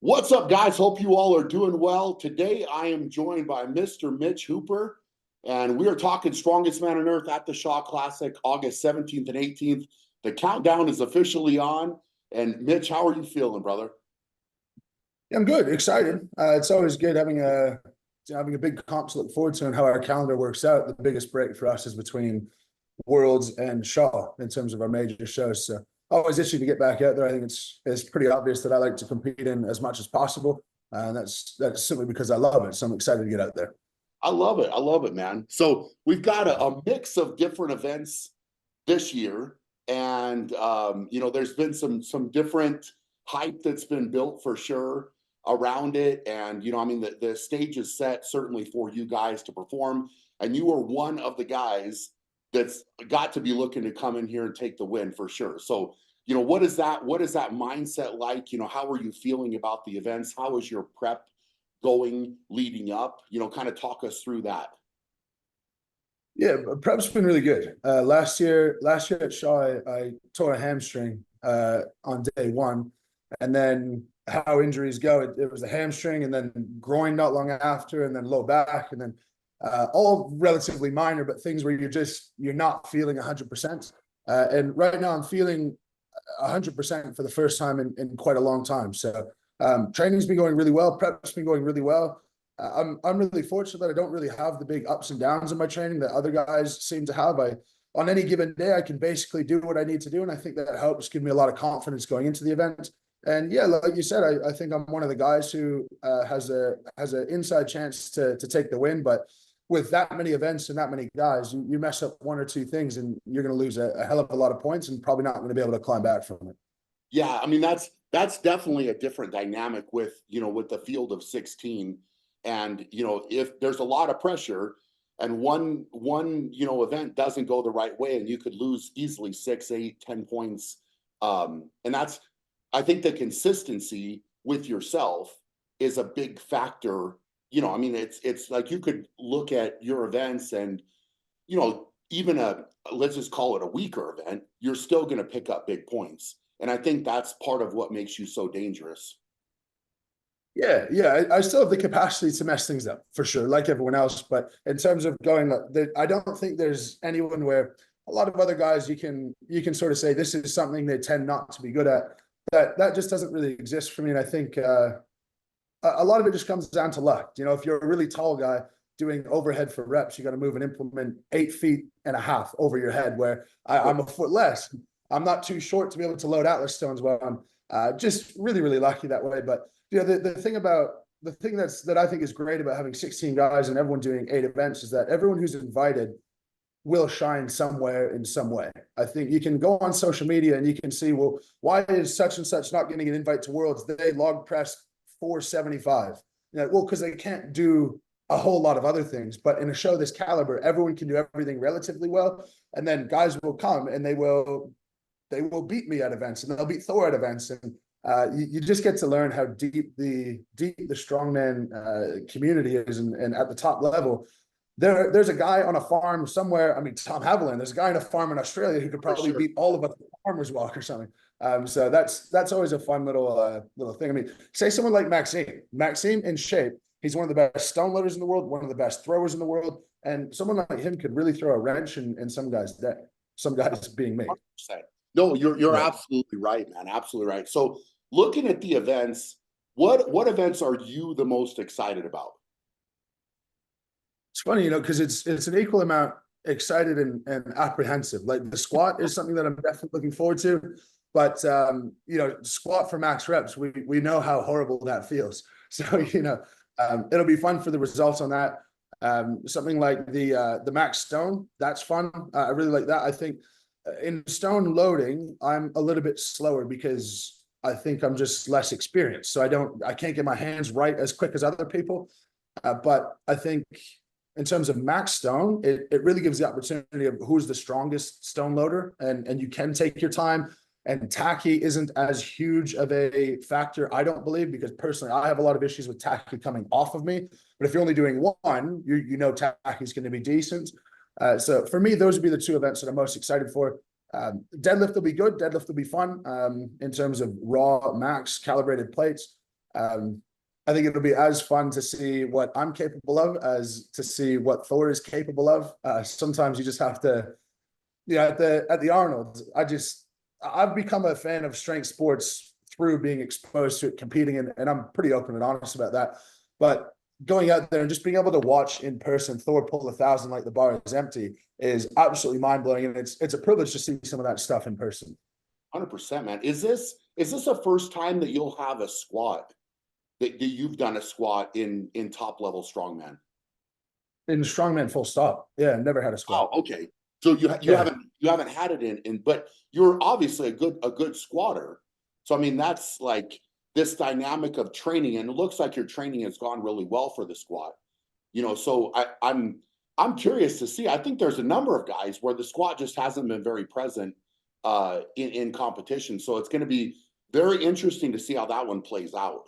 What's up, guys? Hope you all are doing well. Today, I am joined by Mr. Mitch Hooper, and we are talking Strongest Man on Earth at the Shaw Classic, August 17th and 18th. The countdown is officially on. And Mitch, how are you feeling, brother? Yeah, I'm good, excited. It's always good having a big comp to look forward to, and how our calendar works out. The biggest break for us is between Worlds and Shaw in terms of our major shows. So always itchy to get back out there. I think it's pretty obvious that I like to compete in as much as possible, and that's simply because I love it. So I'm excited to get out there. I love it. I love it, man. So we've got a mix of different events this year, and there's been some different hype that's been built for sure around it. And the stage is set certainly for you guys to perform, and you are one of the guys that's got to be looking to come in here and take the win for sure. So what is that mindset like? How are you feeling about the events? How is your prep going leading up? Kind of talk us through that. Yeah, prep's been really good. Last year at Shaw, I tore a hamstring on day one, and then how injuries go, it was a hamstring, and then groin not long after, and then low back, and then all relatively minor, but things where you're not feeling 100%. And right now, I'm feeling 100% for the first time in quite a long time. So training's been going really well. Prep's been going really well. I'm really fortunate that I don't really have the big ups and downs in my training that other guys seem to have. On any given day, I can basically do what I need to do, and I think that helps give me a lot of confidence going into the event. And yeah, like you said, I think I'm one of the guys who has an inside chance to take the win. But with that many events and that many guys, you mess up one or two things, and you're going to lose a hell of a lot of points, and probably not going to be able to climb back from it. Yeah, that's definitely a different dynamic with the field of 16. And if there's a lot of pressure and one event doesn't go the right way, and you could lose easily 6, 8, 10 points. And that's, I think, the consistency with yourself is a big factor. It's like you could look at your events and even let's just call it a weaker event, you're still going to pick up big points. And I think that's part of what makes you so dangerous. Yeah, I still have the capacity to mess things up for sure, like everyone else. But in terms of going, I don't think there's anyone where a lot of other guys you can sort of say this is something they tend not to be good at. That just doesn't really exist for me. And I think a lot of it just comes down to luck. If you're a really tall guy doing overhead for reps, you got to move an implement 8.5 feet over your head, where I'm a foot less. I'm not too short to be able to load Atlas stones well. I'm just really, really lucky that way. But the thing that I think is great about having 16 guys and everyone doing 8 events is that everyone who's invited will shine somewhere in some way. I think you can go on social media and you can see, well, why is such and such not getting an invite to Worlds? They log press 475. Well, because they can't do a whole lot of other things. But in a show this caliber, everyone can do everything relatively well. And then guys will come and they will beat me at events, and they'll beat Thor at events. And you just get to learn how deep the strongman community is, and at the top level, there's a guy on a farm somewhere. I mean, Tom Haviland. There's a guy on a farm in Australia who could probably beat all of us at the farmer's walk or something. So that's always a fun little thing. I mean, say someone like Maxime in shape. He's one of the best stone loaders in the world, one of the best throwers in the world, and someone like him could really throw a wrench in some guys' day. Some guys being me. 100%. No, you're Yeah. absolutely right, man. Absolutely right. So looking at the events, what events are you the most excited about? It's funny, because it's an equal amount excited and apprehensive. Like the squat is something that I'm definitely looking forward to, but squat for max reps, we know how horrible that feels. So it'll be fun for the results on that. Something like the max stone, that's fun. I really like that. I think in stone loading, I'm a little bit slower because I think I'm just less experienced. So I can't get my hands right as quick as other people. But I think in terms of max stone, it really gives the opportunity of who's the strongest stone loader, and you can take your time. And tacky isn't as huge of a factor, I don't believe, because personally, I have a lot of issues with tacky coming off of me. But if you're only doing one, tacky is going to be decent. So for me, those would be the 2 events that I'm most excited for. Deadlift will be good. Deadlift will be fun in terms of raw max calibrated plates. I think it'll be as fun to see what I'm capable of as to see what Thor is capable of. Sometimes you just have to, yeah, at the Arnold, I've become a fan of strength sports through being exposed to it, competing, and I'm pretty open and honest about that. But going out there and just being able to watch in person Thor pull 1,000 like the bar is empty is absolutely mind blowing, and it's a privilege to see some of that stuff in person. 100%, man. Is this the first time that you'll have a squat that you've done a squat in top level strongman? In strongman, full stop. Yeah, never had a squat. Oh, okay. So you haven't had it in, but you're obviously a good squatter. So I mean, that's like this dynamic of training, and it looks like your training has gone really well for the squat. You know, so I'm curious to see. I think there's a number of guys where the squat just hasn't been very present in competition. So it's going to be very interesting to see how that one plays out.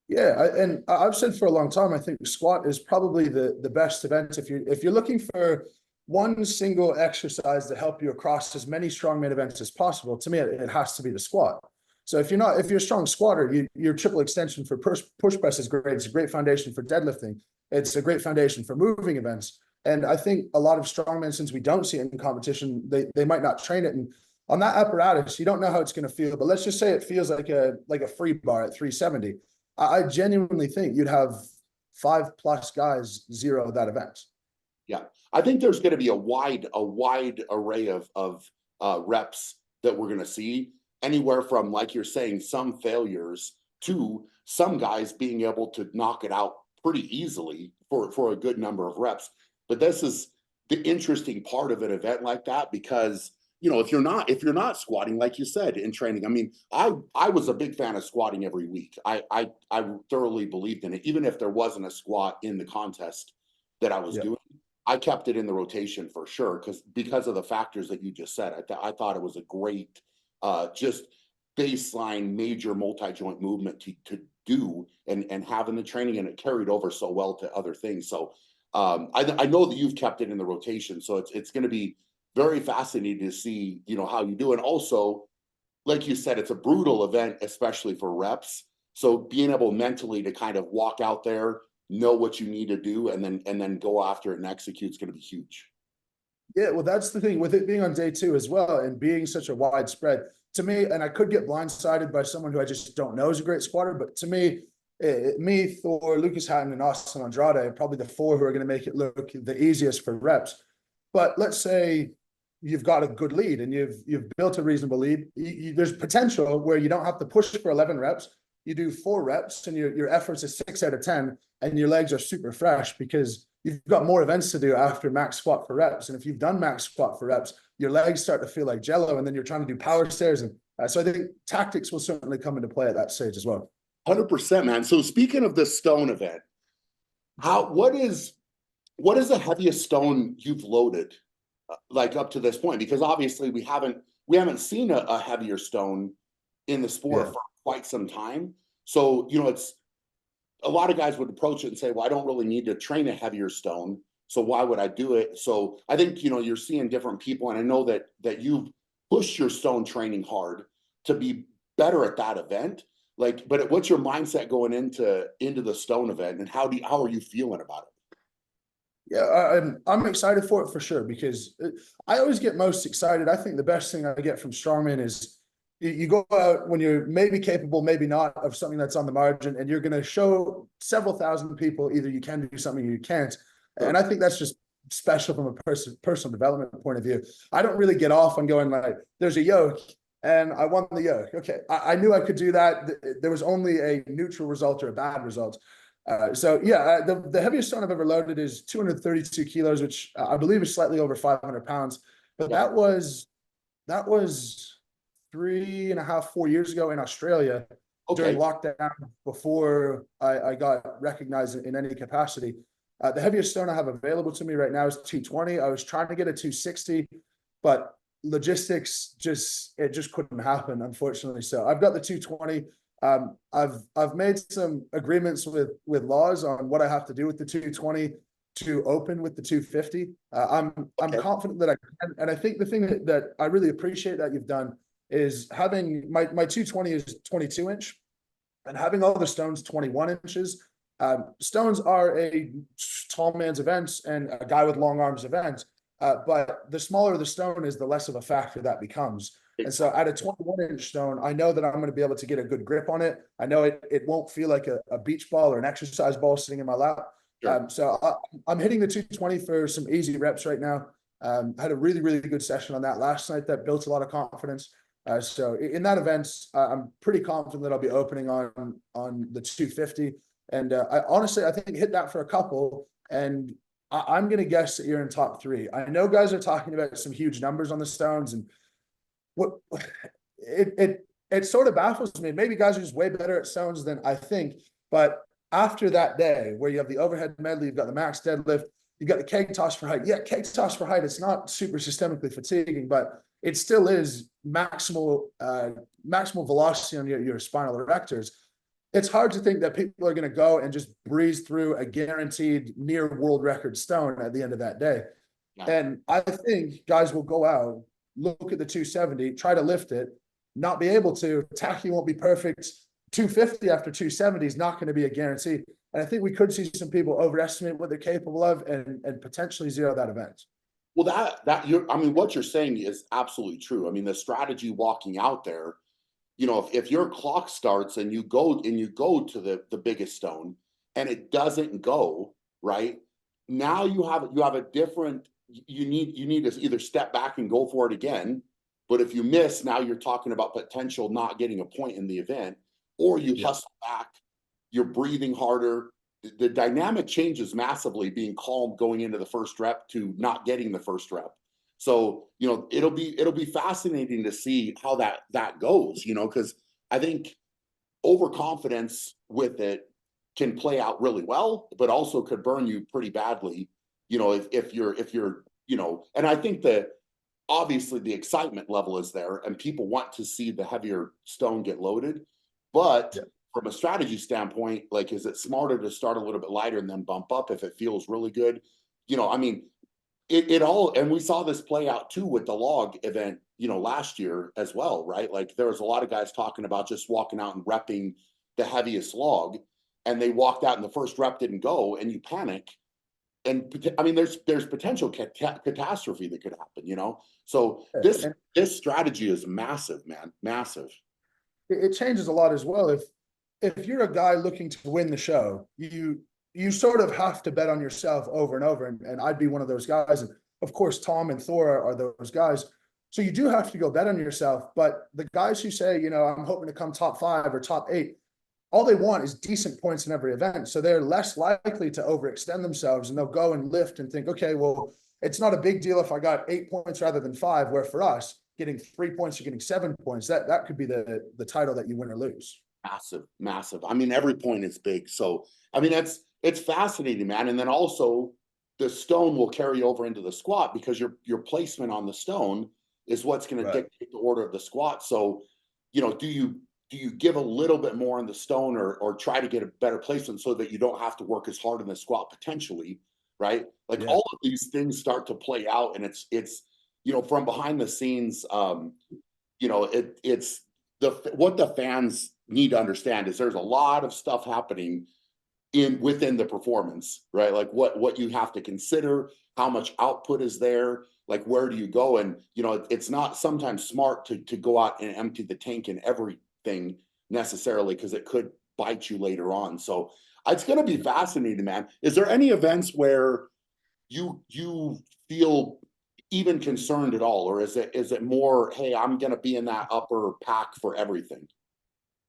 Yeah, and I've said for a long time, I think squat is probably the best event if you're looking for one single exercise to help you across as many strongman events as possible. To me, it has to be the squat. So if you're a strong squatter, your triple extension for push press is great. It's a great foundation for deadlifting. It's a great foundation for moving events. And I think a lot of strongmen, since we don't see it in competition, they might not train it. And on that apparatus, you don't know how it's going to feel. But let's just say it feels like a free bar at 370. I genuinely think you'd have 5+ guys zero that event. Yeah, I think there's going to be a wide array of reps that we're going to see, anywhere from, like you're saying, some failures to some guys being able to knock it out pretty easily for a good number of reps. But this is the interesting part of an event like that, because you know, if you're not squatting, like you said, in training, I mean, I was a big fan of squatting every week. I thoroughly believed in it, even if there wasn't a squat in the contest that I was doing. I kept it in the rotation for sure, because of the factors that you just said. I thought it was a great just baseline major multi-joint movement to do and have in the training, and it carried over so well to other things. So I know that you've kept it in the rotation, so it's going to be very fascinating to see, you know, how you do. And also, like you said, it's a brutal event, especially for reps. So being able mentally to kind of walk out there, know what you need to do, and then go after it and execute is going to be huge. Yeah, well, that's the thing with it being on day 2 as well, and being such a widespread. To me, and I could get blindsided by someone who I just don't know is a great squatter, but to me, Thor, Lucas Hatton, and Austin Andrade are probably the 4 who are going to make it look the easiest for reps. But let's say you've got a good lead and you've built a reasonable lead. There's potential where you don't have to push for 11 reps. You do 4 reps and your efforts is 6 out of 10, and your legs are super fresh because you've got more events to do after max squat for reps. And if you've done max squat for reps, your legs start to feel like jello, and then you're trying to do power stairs. And so I think tactics will certainly come into play at that stage as well. 100%, man. So speaking of the stone event, what is the heaviest stone you've loaded, like up to this point? Because obviously we haven't seen a heavier stone in the sport for quite some time. So, you know, it's a lot of guys would approach it and say, well, I don't really need to train a heavier stone, so why would I do it? So I think, you know, you're seeing different people, and I know that you've pushed your stone training hard to be better at that event. Like, but what's your mindset going into the stone event, and how are you feeling about it? Yeah, I'm excited for it for sure, because I always get most excited. I think the best thing I get from strongman is you go out when you're maybe capable, maybe not, of something that's on the margin, and you're going to show several thousand people either you can do something or you can't. And I think that's just special from a personal development point of view. I don't really get off on going like, there's a yoke and I won the yoke. Okay, I knew I could do that. There was only a neutral result or a bad result. So yeah, the heaviest stone I've ever loaded is 232 kilos, which I believe is slightly over 500 pounds. But that was 3.5, 4 years ago in Australia during lockdown, before I got recognized in any capacity. The heaviest stone I have available to me right now is 220. I was trying to get a 260, but logistics just couldn't happen, unfortunately. So I've got the 220. I've made some agreements with laws on what I have to do with the 220 to open with the 250. I'm confident that I can, and I think the thing that I really appreciate that you've done is having my 220 is 22 inch. And having all the stones 21 inches, stones are a tall man's event and a guy with long arms event. But the smaller the stone is, the less of a factor that becomes. And so at a 21-inch stone, I know that I'm going to be able to get a good grip on it. I know it won't feel like a beach ball or an exercise ball sitting in my lap. Sure. I'm hitting the 220 for some easy reps right now. Had a really, really good session on that last night that built a lot of confidence. So in that event, I'm pretty confident that I'll be opening on the 250. And I think hit that for a couple. And I'm going to guess that you're in top 3. I know guys are talking about some huge numbers on the stones, and what it sort of baffles me. Maybe guys are just way better at stones than I think. But after that day where you have the overhead medley, you've got the max deadlift, you've got the keg toss for height. Yeah, keg toss for height, it's not super systemically fatiguing, but it still is maximal velocity on your spinal erectors. It's hard to think that people are going to go and just breeze through a guaranteed near world record stone at the end of that day. Yeah. And I think guys will go out, look at the 270, try to lift it, not be able to. Tacky won't be perfect. 250 after 270 is not going to be a guarantee. And I think we could see some people overestimate what they're capable of and potentially zero that event. Well, what you're saying is absolutely true. I mean, the strategy walking out there, if your clock starts and you go to the biggest stone and it doesn't go right, now you have a different, you need to either step back and go for it again. But if you miss, now you're talking about potential not getting a point in the event, or you hustle back, you're breathing harder. The dynamic changes massively being calm going into the first rep to not getting the first rep. So, it'll be fascinating to see how that goes, because I think overconfidence with it can play out really well, but also could burn you pretty badly, if you're, and I think that obviously the excitement level is there and people want to see the heavier stone get loaded, but from a strategy standpoint, like, is it smarter to start a little bit lighter and then bump up if it feels really good? I mean, it all, and we saw this play out too with the log event, last year as well, right? Like, there was a lot of guys talking about just walking out and repping the heaviest log, and they walked out and the first rep didn't go, and you panic. And I mean, there's potential catastrophe that could happen, So this strategy is massive, man, massive. It changes a lot as well. If you're a guy looking to win the show, you sort of have to bet on yourself over and over. And I'd be one of those guys. And of course, Tom and Thor are those guys. So you do have to go bet on yourself. But the guys who say, I'm hoping to come top 5 or top 8, all they want is decent points in every event. So they're less likely to overextend themselves, and they'll go and lift and think, okay, well, it's not a big deal if I got 8 points rather than 5, where for us, getting 3 points or getting 7 points, that could be the title that you win or lose. Massive. I mean, every point is big. So, I mean, it's fascinating, man. And then also the stone will carry over into the squat, because your placement on the stone is what's going to dictate the order of the squat. So, do you give a little bit more on the stone or try to get a better placement so that you don't have to work as hard in the squat potentially, right? Like, all of these things start to play out, and it's from behind the scenes, it's what the fans need to understand is there's a lot of stuff happening within the performance, right? Like what you have to consider, how much output is there, like where do you go? And it's not sometimes smart to go out and empty the tank in everything necessarily, because it could bite you later on. So it's going to be fascinating, man. Is there any events where you feel even concerned at all, or is it more, hey, I'm going to be in that upper pack for everything?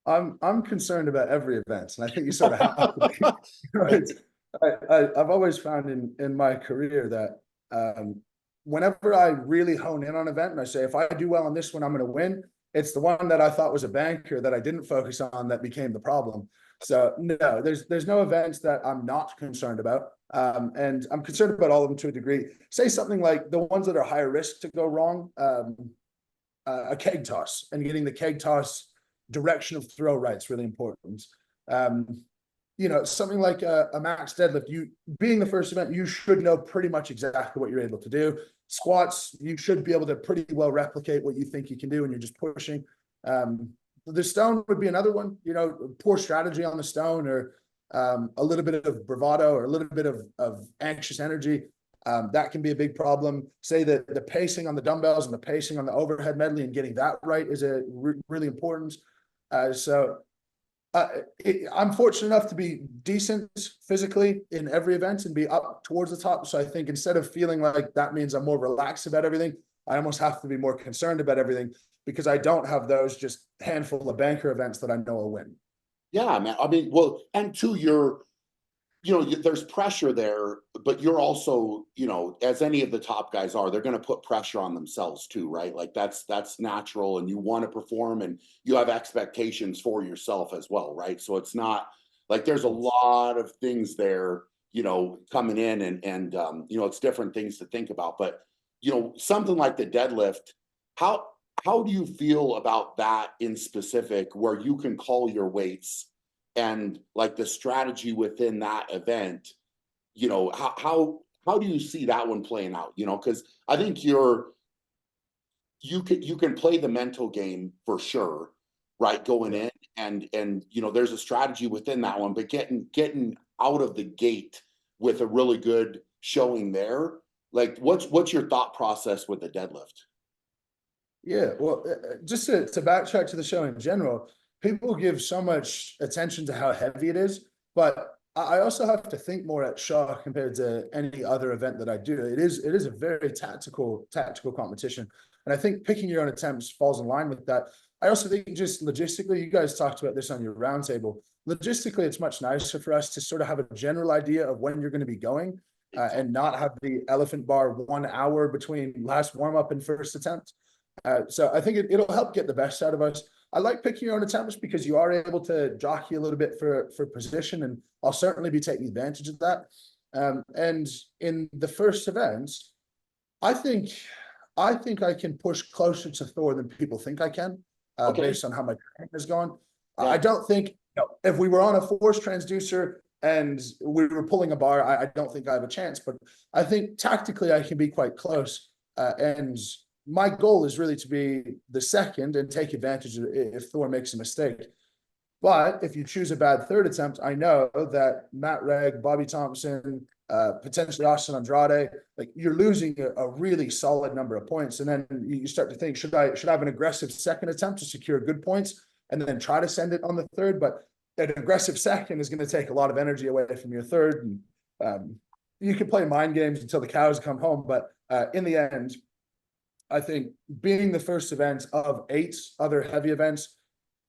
I'm concerned about every event, and I think you sort of have to be. Right? I've always found in my career that whenever I really hone in on an event and I say, if I do well on this one, I'm going to win, it's the one that I thought was a banker that I didn't focus on that became the problem. So no, there's no events that I'm not concerned about. And I'm concerned about all of them to a degree. Say something like the ones that are higher risk to go wrong, a keg toss, and getting the keg toss direction of throw right is really important. Something like a max deadlift, you being the first event, you should know pretty much exactly what you're able to do. Squats, you should be able to pretty well replicate what you think you can do when you're just pushing. The stone would be another one, you know, poor strategy on the stone, or a little bit of bravado, or a little bit of anxious energy. That can be a big problem. Say that the pacing on the dumbbells and the pacing on the overhead medley and getting that right is really important. I'm fortunate enough to be decent physically in every event and be up towards the top. So I think instead of feeling like that means I'm more relaxed about everything, I almost have to be more concerned about everything, because I don't have those just handful of banker events that I know will win. Yeah, man. I mean, well, and two, there's pressure there, but you're also, as any of the top guys are, they're going to put pressure on themselves too, right? Like that's natural, and you want to perform, and you have expectations for yourself as well, right? So it's not like there's a lot of things there, coming in, and it's different things to think about. But something like the deadlift, how do you feel about that in specific, where you can call your weights and like the strategy within that event? How do you see that one playing out? Because I think you can play the mental game for sure, right? Going in, and there's a strategy within that one, but getting out of the gate with a really good showing there. Like, what's your thought process with the deadlift? Yeah, well, just to backtrack to the show in general, people give so much attention to how heavy it is, but I also have to think more at Shaw compared to any other event that I do. It is a very tactical competition, and I think picking your own attempts falls in line with that. I also think just logistically, you guys talked about this on your roundtable. Logistically, it's much nicer for us to sort of have a general idea of when you're going to be going, and not have the elephant bar 1 hour between last warm up and first attempt. So I think it'll help get the best out of us. I like picking your own attempts because you are able to jockey a little bit for position, and I'll certainly be taking advantage of that. And in the first event, I think I can push closer to Thor than people think I can, Okay. based on how my training has gone. Yeah. I don't think, if we were on a force transducer and we were pulling a bar, I don't think I have a chance. But I think tactically I can be quite close, and my goal is really to be the second and take advantage of if Thor makes a mistake. But if you choose a bad third attempt, I know that Matt Reg, Bobby Thompson, potentially Austin Andrade, like you're losing a really solid number of points. And then you start to think, should I have an aggressive second attempt to secure good points and then try to send it on the third? But an aggressive second is going to take a lot of energy away from your third. And you can play mind games until the cows come home. But in the end, I think being the first event of 8 other heavy events,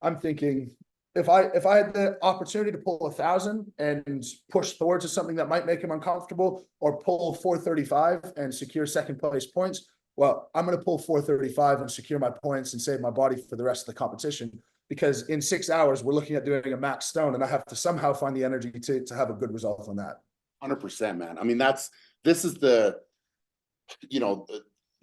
I'm thinking if I had the opportunity to pull 1,000 and push Thor to something that might make him uncomfortable, or pull 435 and secure second place points, well, I'm going to pull 435 and secure my points and save my body for the rest of the competition. Because in 6 hours, we're looking at doing a max stone, and I have to somehow find the energy to have a good result on that. 100%, man. I mean, this is the,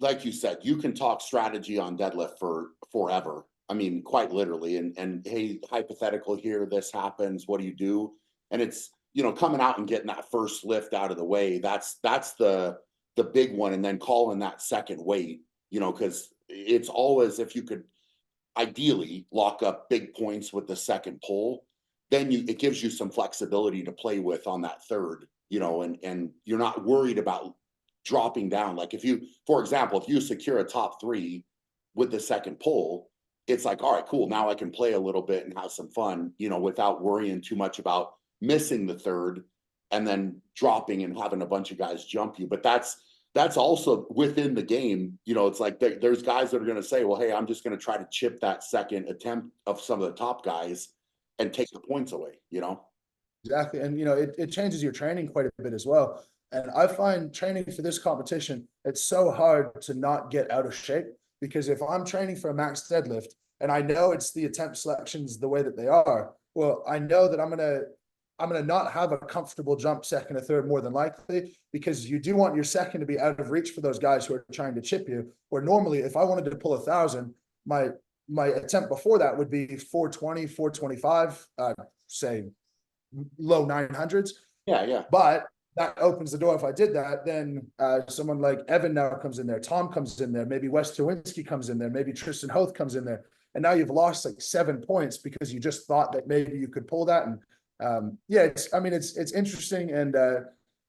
like you said, you can talk strategy on deadlift for forever. I mean, quite literally. And hey, hypothetical here, this happens. What do you do? And it's, coming out and getting that first lift out of the way. That's the big one. And then calling that second weight, because it's always, if you could ideally lock up big points with the second pull, then it gives you some flexibility to play with on that third, and you're not worried about dropping down. Like for example, if you secure a top 3 with the second pull, it's like, all right, cool. Now I can play a little bit and have some fun, without worrying too much about missing the third and then dropping and having a bunch of guys jump you. But that's also within the game. It's like there's guys that are going to say, well, hey, I'm just going to try to chip that second attempt of some of the top guys and take the points away, Exactly. And, it changes your training quite a bit as well. And I find training for this competition, it's so hard to not get out of shape, because if I'm training for a max deadlift and I know it's the attempt selections the way that they are, well, I know that I'm gonna not have a comfortable jump second or third more than likely, because you do want your second to be out of reach for those guys who are trying to chip you. Where normally, if I wanted to pull 1,000, my attempt before that would be 420, 425, say low 900s. Yeah. But that opens the door. If I did that, then someone like Evan now comes in there, Tom comes in there, maybe Wes Towinski comes in there, maybe Tristan Hoth comes in there. and now you've lost like 7 points because you just thought that maybe you could pull that. And yeah, it's interesting, and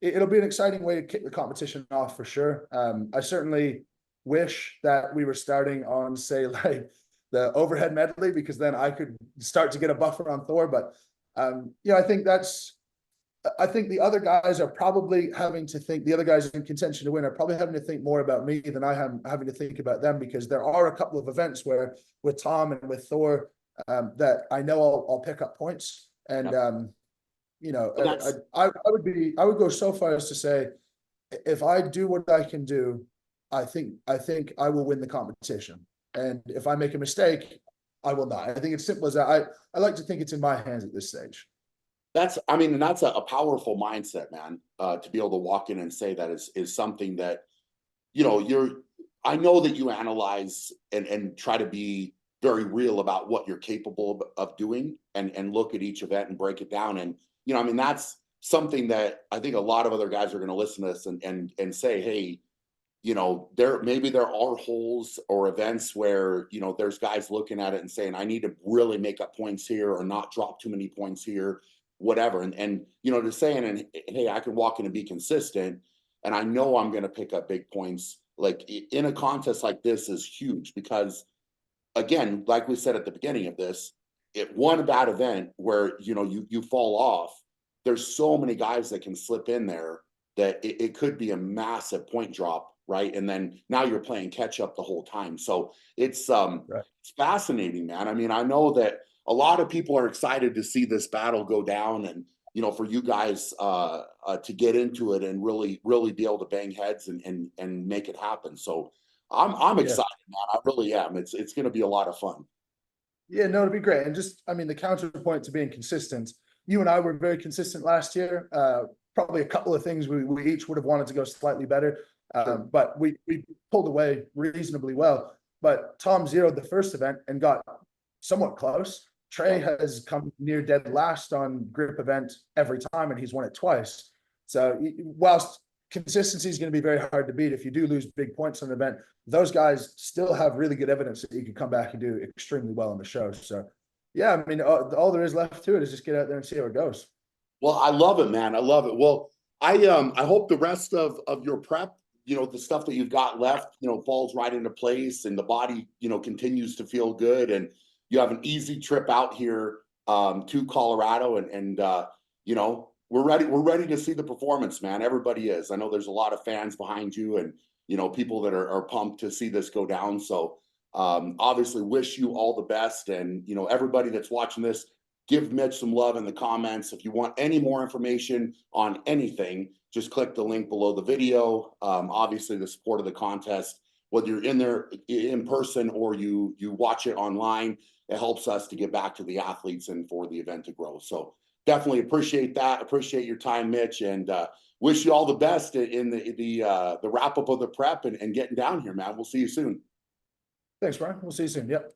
it'll be an exciting way to kick the competition off for sure. I certainly wish that we were starting on, say, like the overhead medley, because then I could start to get a buffer on Thor. But yeah, I think the other guys are probably having to think, the other guys in contention to win are probably having to think more about me than I am having to think about them, because there are a couple of events where with Tom and with Thor that I know I'll pick up points. And you know, I would go so far as to say, if I do what I can do, I think I will win the competition. And if I make a mistake, I will not. I think it's simple as that. I like to think it's in my hands at this stage. I mean, and that's a powerful mindset, man, to be able to walk in and say that is something that, you know, I know that you analyze and try to be very real about what you're capable of doing, and look at each event and break it down. And, you know, I mean, that's something that I think a lot of other guys are going to listen to this and say, hey, you know, maybe there are holes or events where, you know, there's guys looking at it and saying, I need to really make up points here or not drop too many points here, whatever. And you know, to saying, and hey, I can walk in and be consistent, and I know I'm going to pick up big points, like in a contest like this, is huge. Because again, like we said at the beginning of this, one bad event where, you know, you fall off, there's so many guys that can slip in there that it could be a massive point drop, right? And then now you're playing catch up the whole time. So it's it's fascinating, man. I mean, I know that a lot of people are excited to see this battle go down, and, you know, for you guys to get into it and really be able to bang heads and make it happen. So I'm excited, man. I really am. It's going to be a lot of fun. Yeah, no, it'd be great. And just, I mean, the counterpoint to being consistent, you and I were very consistent last year. Probably a couple of things we each would have wanted to go slightly better, but we pulled away reasonably well. But Tom zeroed the first event and got somewhat close. Trey has come near dead last on grip event every time, and he's won it twice. So whilst consistency is going to be very hard to beat, if you do lose big points on an event, those guys still have really good evidence that you can come back and do extremely well on the show. So yeah, I mean, all there is left to it is just get out there and see how it goes. Well, I love it, man. I love it. Well, I hope the rest of your prep, you know, the stuff that you've got left, you know, falls right into place, and the body, you know, continues to feel good, and you have an easy trip out here to Colorado, and you know, we're ready to see the performance, man. Everybody is. I know there's a lot of fans behind you, and, you know, people that are pumped to see this go down. So obviously wish you all the best, and, you know, everybody that's watching this, give Mitch some love in the comments. If you want any more information on anything, just click the link below the video. Obviously, the support of the contest, whether you're in there in person or you watch it online, it helps us to get back to the athletes and for the event to grow. So definitely appreciate that. Appreciate your time, Mitch, and wish you all the best in the wrap up of the prep and getting down here, man. We'll see you soon. Thanks, Brian. We'll see you soon. Yep.